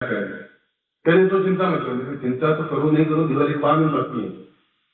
पहले तो चिंता मत करो, चिंता तो करो नहीं करो, दिवाली 5 दिन बाकी है,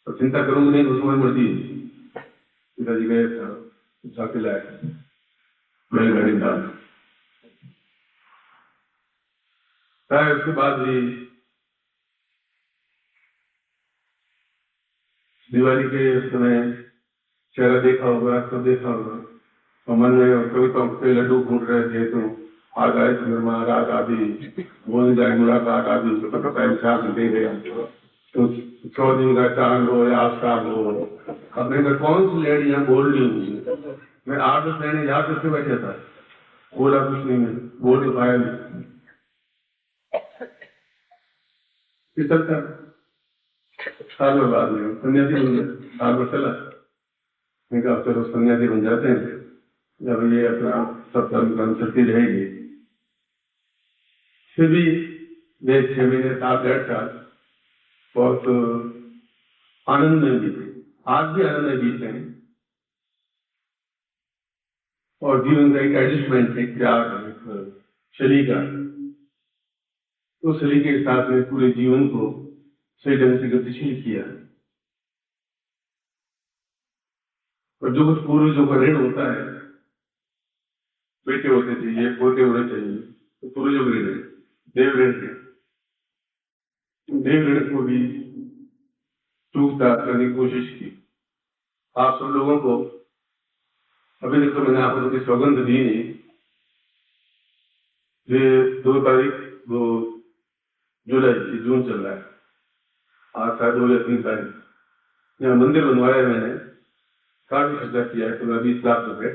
तो चिंता करूंगी नहीं तो तुम्हारी मर्जी है। पिताजी गए जाके लाए बैलगाड़ी डाल। उसके बाद भी दिवाली के समय चेहरा देखा होगा, सब देखा होगा, और मन में कभी तो लड्डू फूट रहे थे, तो आ गए चंद्रमा, रात आदि बोल जाए मुलाकात आदि, तो पता टाइम दे गया, तो 100 दिन का चांद हो या आस्था हो, अपने में कौन सी लेडियां बोल रही होंगी, मैं 8-10 लेने याद करके बैठा था, बोला कुछ नहीं, मैं बोल तो पाया नहीं, चलता साल में बाद में सन्यासी बन गया, साल भर चला, मैं कहा चलो सन्यासी बन जाते हैं, जब ये अपना सब धर्म कर्म चलती रहेगी। फिर भी वे 6 महीने 7-8 साल बहुत आनंद में बीते, आज भी आनंद में बीते हैं, और जीवन का एक एडजस्टमेंट, एक प्यार, सलीका, तो सलीके के साथ में पूरे जीवन को सही ढंग से गतिशील किया। और जो कुछ पूर्वजों का ऋण होता है, बेटे होते चाहिए, पोते होने चाहिए, तो पूर्वजों का ऋण, देव ऋण थे, देव ऋण को भी चूकता करने की कोशिश की। आप सब लोगों को अभी तक तो मैंने आपको कोई सौगंध दी नहीं, ये 2 तारीख 2 जुलाई, जून चल रहा है, आज था 2 या 3 तारीख, यहाँ मंदिर बनवाया मैंने, काफी खर्चा किया है, 15-20 लाख रुपए।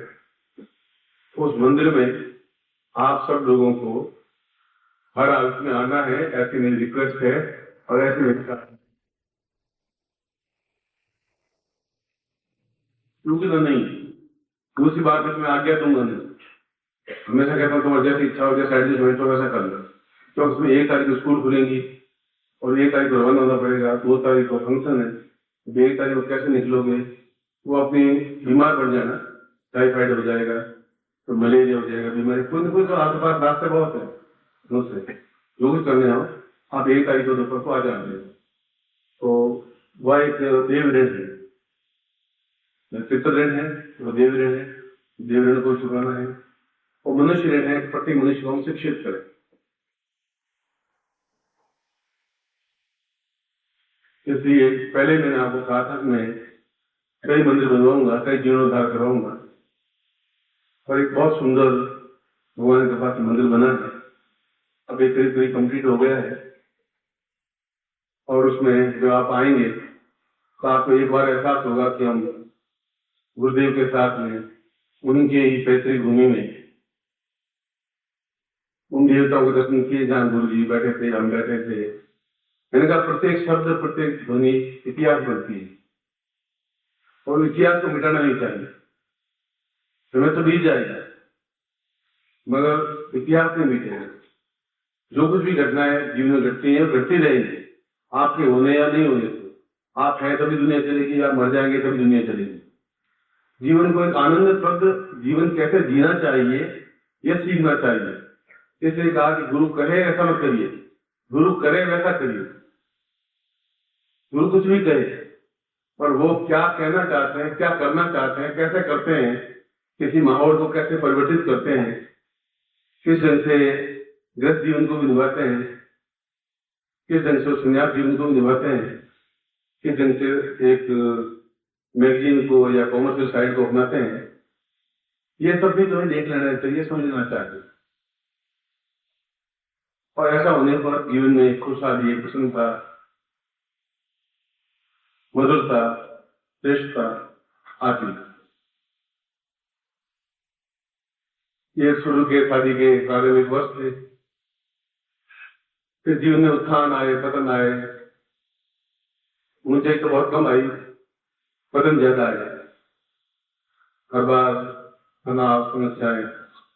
उस मंदिर में आप सब लोगों को हर हालत में आना है, ऐसी मेरी रिक्वेस्ट है, और ऐसे मेरी क्योंकि तो नहीं, दूसरी बात है, मैं आज्ञा दूंगा नहीं, हमेशा कहता हूँ तुम्हारी जैसी इच्छा हो, जैसा एडजस्ट हो तो वैसा कर लो, क्योंकि उसमें 1 तारीख को स्कूल खुलेंगी, और 1 तारीख को रवाना होना पड़ेगा, 2 तारीख को फंक्शन है, 1 तारीख को कैसे निकलोगे, वो अपनी बीमार पड़ जाना, टाइफाइड हो जाएगा, तो मलेरिया हो जाएगा, बीमारी कोई ना कोई, तो आपके पास रास्ते बहुत है, दूसरे जो कुछ करने हो आप 1 तारीख को दोपहर को आ जाएंगे। तो वह एक देव ऋण है, पितृ ऋण है, वो देव ऋण है, देव ऋण को चुकाना है, और मनुष्य ऋण है, प्रत्येक मनुष्य को हम शिक्षित करें। इसलिए पहले मैंने आपको कहा था कि मैं कई मंदिर बनवाऊंगा, कई जीर्णोद्धार करवाऊंगा, और एक बहुत सुंदर भगवान के पास मंदिर बना है, अब एक करीब कंप्लीट हो गया है, और उसमें जब आप आएंगे तो आपको एक बार एहसास होगा कि हम गुरुदेव के साथ में उनके ही पैतृक भूमि में उन देवताओं के दर्शन किए जहाँ गुरु जी बैठे थे, हम बैठे थे। मैंने कहा प्रत्येक शब्द, प्रत्येक ध्वनि इतिहास बनती है, और इतिहास को मिटाना नहीं चाहिए, समय तो बीत जाएगा मगर इतिहास नहीं मिटेगा। जो कुछ भी घटनाएं जीवन में घटती है, घटती रहेंगी, आपके होने या नहीं होने से। आप हैं तभी दुनिया चलेगी, आप मर जाएंगे तभी दुनिया चलेगी। जीवन को एक आनंदप्रद जीवन कैसे जीना चाहिए यह सीखना चाहिए। इसलिए कहा कि गुरु कहे ऐसा मत करिए, गुरु करे वैसा करिए। गुरु कुछ भी कहे, पर वो क्या कहना चाहते हैं, क्या करना चाहते हैं, कैसे करते हैं, किसी माहौल को कैसे परिवर्तित करते हैं, किस ढंग से गृहस्थ जीवन को भी निभाते हैं, किस ढंग से संन्यास जीवन को भी निभाते हैं, किस ढंग से एक मैगजीन को या कॉमर्शियल साइड को अपनाते हैं, ये सब भी तुम्हें देख लेना चाहिए, समझना चाहिए। और ऐसा होने पर जीवन में खुशहाली, प्रसन्नता, मधुरता, श्रेष्ठता आती है। ये शुरू के शादी के प्रारंभिक वर्ष थे, फिर जीवन में उत्थान आए, पतन आए, ऊंचाई तो बहुत कम आई, पतन ज्यादा आया। हर बार तनाव, समस्याएं,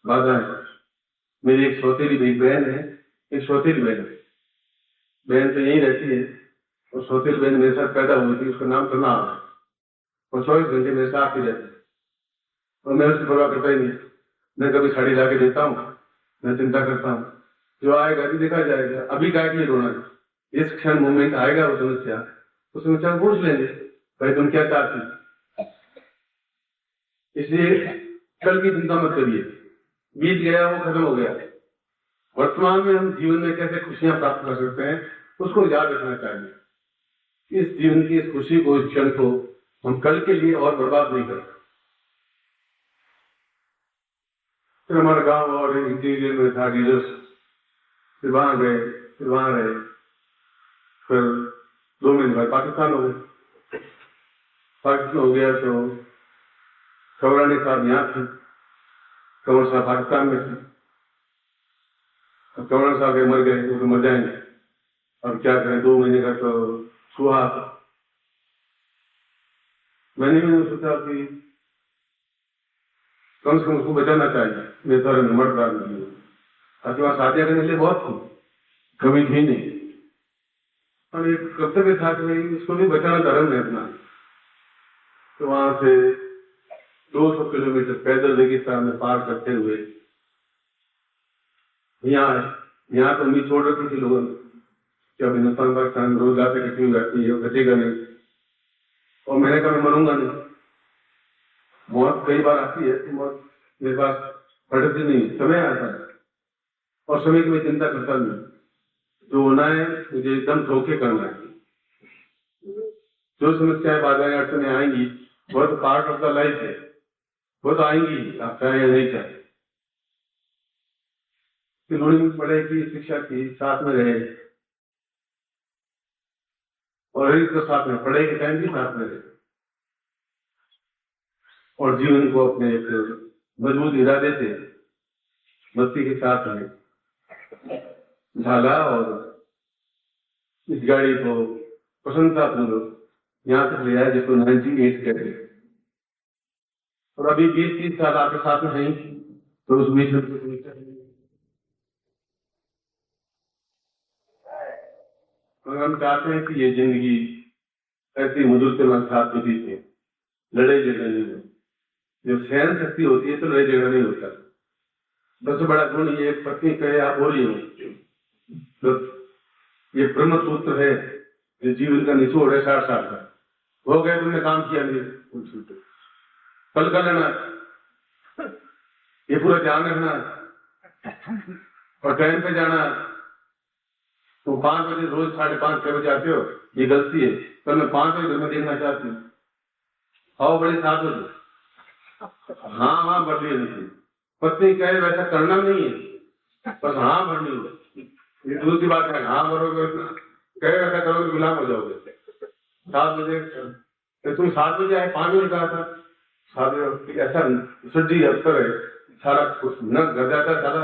बाधाएं। मेरी एक सौतेली बहन है, एक सौतेली बहन तो यही रहती है, और सौतेली बहन मेरे साथ पैदा हुई थी, उसका नाम तनाव है, और 24 घंटे मेरे साथ ही रहती है, और मैं उसकी परवाह करता ही नहीं। मैं कभी साड़ी ला के देता हूँ, मैं चिंता करता हूँ, जो आएगा अभी देखा जाएगा, अभी काय के लिए रोना है? इस क्षण मोमेंट आएगा वो समस्या, उस समस्या को पूछ लेंगे भाई तुम क्या चाहती। इसलिए कल की चिंता मत करिए, बीत गया वो खत्म हो गया। वर्तमान में हम जीवन में कैसे खुशियां प्राप्त कर सकते हैं उसको याद रखना चाहिए। इस जीवन की इस खुशी को, इस क्षण को हम कल के लिए और बर्बाद नहीं करते। फिर हमारा गांव और इंटीरियर में था डीजर्स, फिर वहां गए, फिर वहां रहे, फिर 2 महीने बाद पाकिस्तान हो गए। पाकिस्तान हो गया तो खबरानी साहब यहाँ थी, कंवर साहब पाकिस्तान में थे। अब कंवर साहब के मर गए, वो तो मर जाएंगे, अब क्या करें, 2 महीने का तो सुहा। मैंने भी सोचा कि कम से कम उसको बचाना चाहिए, मेरे द्वारा मर्द डाल नहीं। आपके पास शादियां करने के लिए बहुत थी, कमी थी नहीं, और एक कर्तव्य था कि भाई इसको भी बचाना धर्म है अपना। तो वहां से 200 किलोमीटर पैदल रेगिस्तान में पार करते हुए यहाँ तो उम्मीद छोड़ रखी थी लोगों ने कि अब हिंदुस्तान पाकिस्तान रोजगार से कटी हुई रहती है, बचेगा नहीं। और मैंने कहा मैं मरूंगा नहीं, मौत कई बार आती है तो मौत मेरे पास पड़ती नहीं, समय आता है और समय की मैं चिंता करता नहीं। जो होना है मुझे एकदम धोखे करना है। जो समस्याएं बाधाएं अड़चने आएंगी वो तो पार्ट ऑफ द लाइफ है, वो तो आएंगी, आप चाहे या नहीं चाहे। लोड़ी पढ़े की शिक्षा की, साथ में रहे और तो साथ में पढ़े के टाइम भी साथ में रहे और जीवन को अपने एक मजबूत इरादे से मस्ती के साथ में ढाला और इस गाड़ी को प्रशंसापूर्वक यहाँ तक ले आया जिसको 98 कहते हैं। और अभी 20-30 साल आपके साथ में हैं तो उस बीच में हम चाहते हैं कि ये जिंदगी ऐसी मधुर से साथ में बीते, लड़ाई झगड़ा नहीं हो। जो सहन शक्ति होती है तो लड़ाई झगड़ा नहीं होता। सबसे बड़ा गुण ये पत्नी कहे आप हो रही हो, तो ये ब्रह्म सूत्र है, जो जीवन का निचोड़ है 60 साल का। हो गए तुमने काम किया नहीं, कल कर लेना, ये पूरा ध्यान रखना और टाइम पे जाना। तुम 5 बजे रोज 5:30-6 बजे आते हो, ये गलती है। कल मैं 5 बजे घर में देखना चाहती हूँ, आओ बड़े 7 बजे। हाँ बदली नहीं, पत्नी कहे वैसा करना नहीं है, बस हाँ भरनी हो। ये दूसरी बात है, हाँ भरोगे कहे वैसा करोगे गुलाम हो जाओगे। 7 बजे तो तुम 7 बजे आए, 5 बजे कहा था 7 बजे। ऐसा सज्जी अफसर है, सारा कुछ न घर जाता, सारा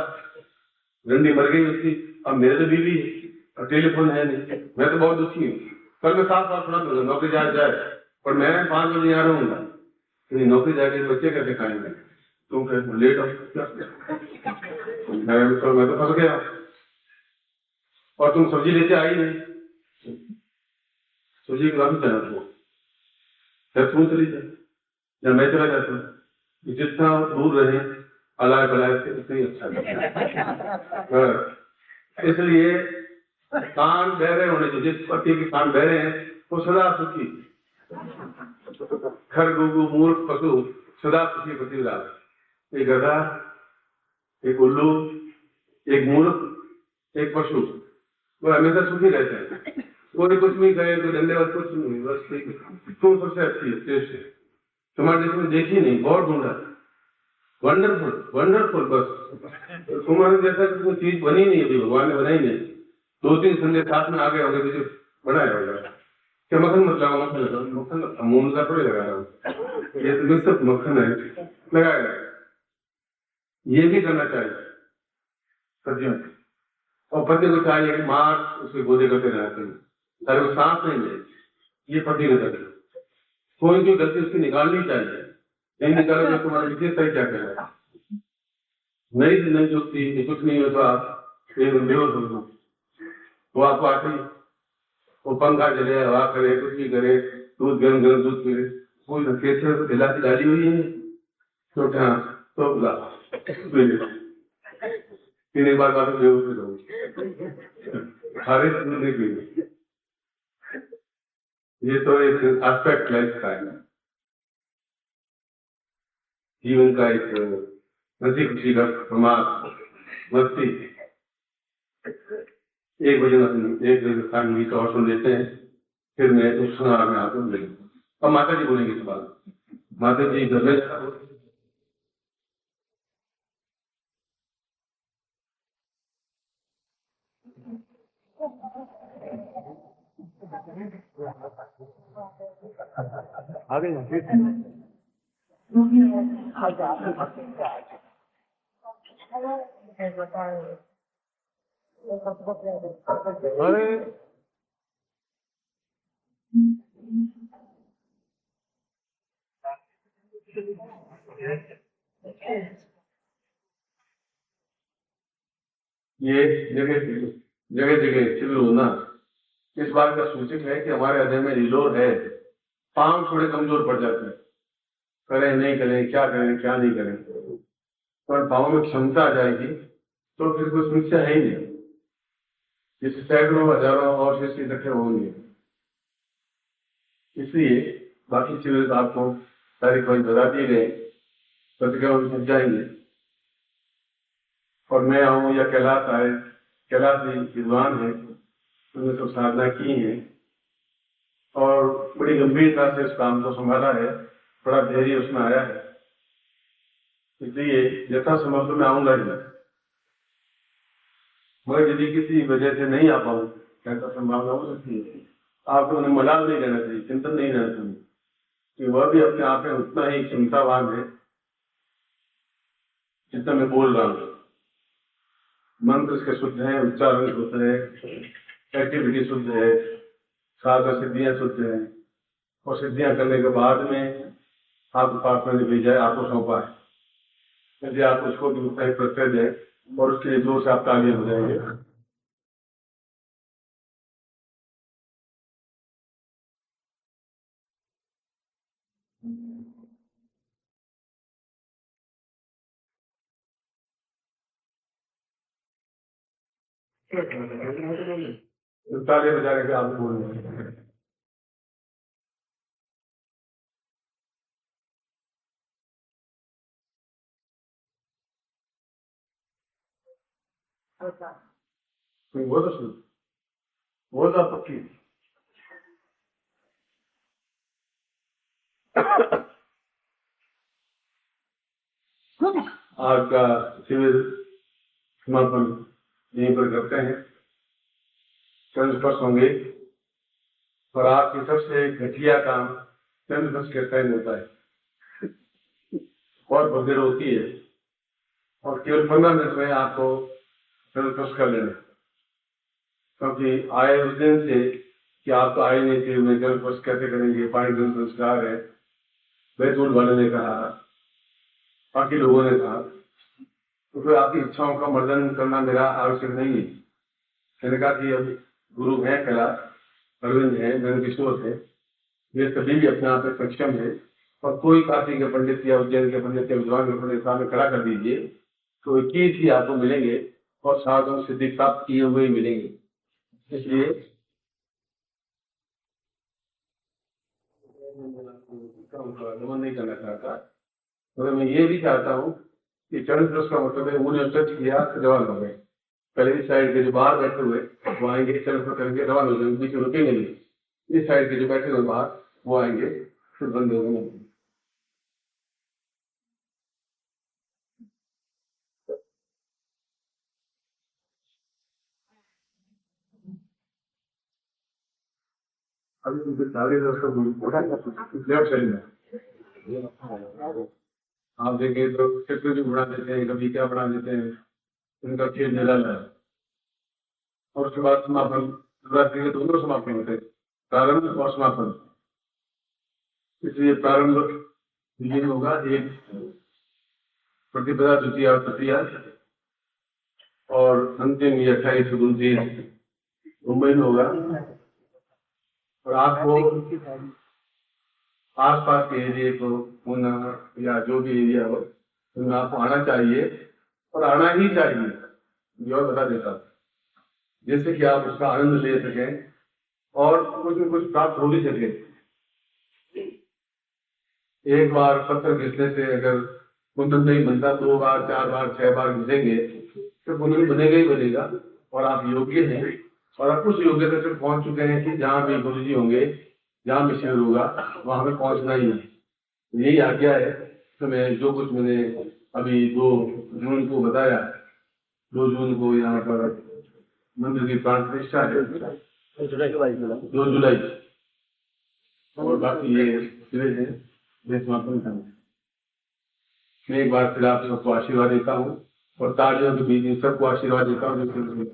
रंडी मर गई उसकी। अब मेरे तो बीवी है और टेलीफोन है नहीं, मैं तो बहुत दुखी हूँ। कल मैं 7 साल थोड़ा दूंगा, नौकरी जाए पर मैं 5 बजे यहाँ रहूंगा। नौकरी जाके बच्चे कैसे खाएंगे? तुम कहते लेट हो, मैं तो फंस गया। और तुम सब्जी लेके आई नहीं, सब्जी के बाद चला तुम चली जाए या मैं चला जाता हूँ। जितना दूर रहे अलाय बलाय से उतनी अच्छा। इसलिए कान बहरे होने चाहिए। जिस पति के कान बहरे हैं वो सदा सुखी। खर गुगु मूर्ख पशु सदा सुखी पतिव्रता। एक गधा, एक उल्लू, एक मूर्ख, एक पशु, वो हमेशा सुखी रहते हैं। कोई कुछ नहीं करे, कोई धन्यवाद कुछ नहीं, बस ठीक है। तुम सबसे अच्छी है, श्रेष्ठ है। तुम्हारे जैसे देखी नहीं, बहुत ढूंढा, वंडरफुल बस। तुम्हारे जैसा कोई चीज बनी नहीं है, भगवान ने बनाई नहीं। 2-3 संदेश साथ में आ गए होंगे, मुझे बनाया होगा क्या मक्खन मत लगाओ, मक्खन अमूल का थोड़ी लगा रहा हूँ, ये तो सब मक्खन है लगाया। ये भी करना चाहिए सब्जियों में। और पति को चाहिए कि मार उसके गोदे करते रहते हैं, ताकि वो सांस नहीं ले, ये पति ने करे। कोई भी गलती उसकी निकालनी चाहिए, नहीं निकालोगे तुम्हारी विशेषता क्या करेगा। नहीं जुटती, कुछ नहीं होता, आप बेहोश हो गए। वो आपको आती, वो पंखा चले, हवा करे, कुछ भी करे, दूध गरम दूध पीले, कोई कैसे खिलाती डाली हुई है तो क्या तो पीने के बाद बात बेहोश हो जाओगे, सारे दूध नहीं पीने। ये तो एक एस्पेक्ट लाइफ का है, जीवन का एक हंसी खुशी का प्रमाद, मस्ती। एक गीत और सुन लेते हैं, फिर मैं उस सुना में आपको बोलेंगे। अब माता जी बोलेंगे इस बात। माता जी घर में अरे ये जगह जगह जगह शिविर होना इस बात का सूचक है कि हमारे हृदय में रिलोर है, पांव थोड़े कमजोर पड़ जाते हैं, करें नहीं करें, क्या करें क्या नहीं करें, पर पाँव में क्षमता आ जाएगी तो फिर कोई समस्या है ही नहीं, जिससे सैकड़ों हजारों और शिष्य इकट्ठे होंगे। इसलिए बाकी शिविर आपको तारीख वही बता दिए गए, पत्रिका में छप जाएंगे। और मैं आऊँ या कैलाश आए, कैलाश जी विद्वान है, उन्होंने सब साधना की है और बड़ी गंभीरता से इस काम को संभाला है, बड़ा धैर्य उसमें आया है। इसलिए यथासंभव तो मैं आऊंगा ही, मगर यदि किसी वजह से नहीं आ पाऊँ, ऐसा संभावना हो सकती है, आपको उन्हें मलाल नहीं रहना चाहिए, चिंतन नहीं रहना चाहिए कि वह भी अपने आप में उतना ही क्षमतावान है जितना मैं बोल रहा हूँ। मंत्र इसके शुद्ध है, उच्चारण शुद्ध है, एक्टिविटी शुद्ध है, साधना सिद्धियां शुद्ध है, और सिद्धियां करने के बाद में आपको पास में भेजा है, आपको सौंपा है, यदि आप उसको भी उतना ही प्रत्यय दें और उसके लिए जोर से आप ताली हो जाएंगे। ताली बजाने के आप बोल रहे हैं। वो तो सुन, वो तो पक्की आज का शिविर समापन यहीं पर करते हैं, चंद स्पर्श होंगे और आपकी सबसे घटिया काम चंद स्पर्श के टाइम होता है और भगदड़ होती है, और केवल 15 मिनट में आपको चंद स्पर्श कर लेना, क्योंकि आए उस दिन से कि आप तो आए नहीं थे, मैं जल स्पर्श कैसे करेंगे, पानी जल संस्कार है, बैतूल वाले ने कहा, बाकी लोगों ने कहा, तो फिर आपकी इच्छाओं का मर्दन करना मेरा आवश्यक नहीं है। मैंने कहा कि अब गुरु हैं, कैलाश अरविंद है, नंद किशोर है, ये सभी भी अपने आप में सक्षम है, और कोई काशी के पंडित या उज्जैन के पंडित या विद्वान के पंडित सामने खड़ा कर दीजिए तो 21 ही आपको मिलेंगे और साधन सिद्धि प्राप्त किए हुए ही मिलेंगे। इसलिए दमन नहीं करना चाहता, मगर मैं ये भी चाहता हूँ कि चरण स्पर्श का मतलब है उन्हें टच किया तो जवान हो गए। पहले इस साइड के जो बाहर बैठे हुए वो आएंगे, चरण स्पर्श करेंगे, रवान हो जाएंगे, बीच में रुकेंगे नहीं। इस साइड के जो बैठे हुए बाहर वो आएंगे, फिर बंद हो गए। अभी उनके सारे दर्शक लेफ्ट साइड में आप देखें तो चित्र भी बना देते हैं, कभी क्या बना देते हैं, उनका खेल निराला है। और उसके बाद समापन, शिवरात्रि के दोनों समापन होते हैं, प्रारंभ और समापन। इसलिए प्रारंभ ये होगा एक प्रतिपदा द्वितीय और तृतीया, और अंतिम ये 28-29 मुंबई में होगा। और आपको आसपास के एरिया को पूना या जो भी एरिया हो उनमें आपको आना चाहिए, और आना ही चाहिए। ये और बता देता हूँ, जिससे कि आप उसका आनंद ले सकें और कुछ न कुछ प्राप्त हो भी सके। एक बार पत्थर घिसने से अगर कुंदन नहीं बनता, 2 बार 4 बार 6 बार घिसेंगे तो कुंदन बनेगा ही बनेगा। और आप योग्य हैं और आप उस योग्यता तक पहुंच चुके हैं कि जहाँ भी गुरु जी होंगे, जहाँ भी शिविर होगा, वहां पे पहुंचना ही है। यही आज्ञा है। तो मैं जो कुछ मैंने अभी 2 जून को बताया, 2 जून को यहाँ पर मंदिर की प्राण प्रतिष्ठा है, 2 जुलाई, और बाकी ये शिविर है समापन करना। मैं एक बार फिर आप सबको आशीर्वाद देता हूँ और तालियों के बीच सबको आशीर्वाद देता हूँ।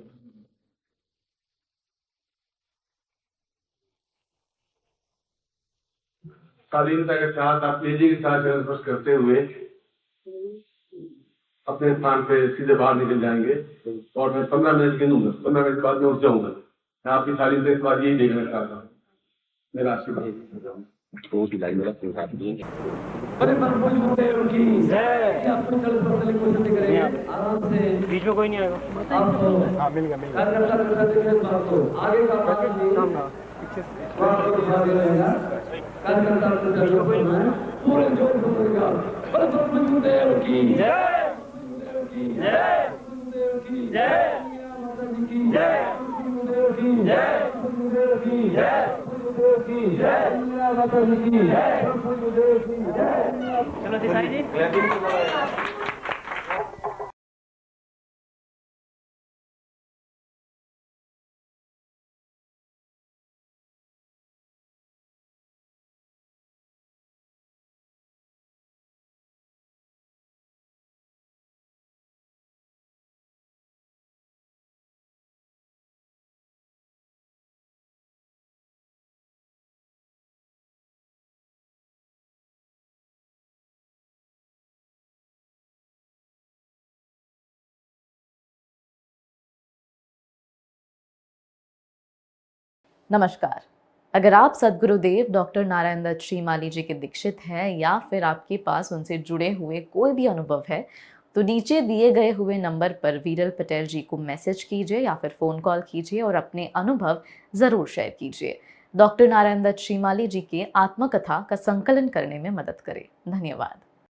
शालीनता के साथ आप तेजी के साथ स्पर्श करते हुए अपने स्थान पे सीधे बाहर निकल जाएंगे और मैं 15 मिनट गिनूंगा, 15 मिनट बाद में उठ जाऊंगा। मैं आपकी शालीनता इस बार यही देखना चाहता हूँ। मेरा आशीर्वाद तो सिलाई वाला सिंघा भी बड़े मनमोही होते हैं उनकी जय। आप कुछ चल पड़ने की कोशिश करेंगे आराम से, बीच में कोई नहीं आएगा। आपको हां मिल गया कार्यकर्ता देखिए बात तो आगे का बात नहीं, पीछे से दिखा दे रहेगा कार्यकर्ता को चलो कोई नहीं, पूरे जोर से बोलेगा बड़े मनमोही होते हैं उनकी जय, की जय, की जय, माता जी की जय, की जय, की जय, की जय, माता जी की जय, की जय। चलो दिसाई जी। नमस्कार। अगर आप सद्गुरुदेव डॉक्टर नारायण दत्त श्रीमाली जी के दीक्षित हैं या फिर आपके पास उनसे जुड़े हुए कोई भी अनुभव है तो नीचे दिए गए हुए नंबर पर वीरल पटेल जी को मैसेज कीजिए या फिर फ़ोन कॉल कीजिए और अपने अनुभव ज़रूर शेयर कीजिए। डॉक्टर नारायण दत्त श्रीमाली जी के आत्मकथा का संकलन करने में मदद करें। धन्यवाद।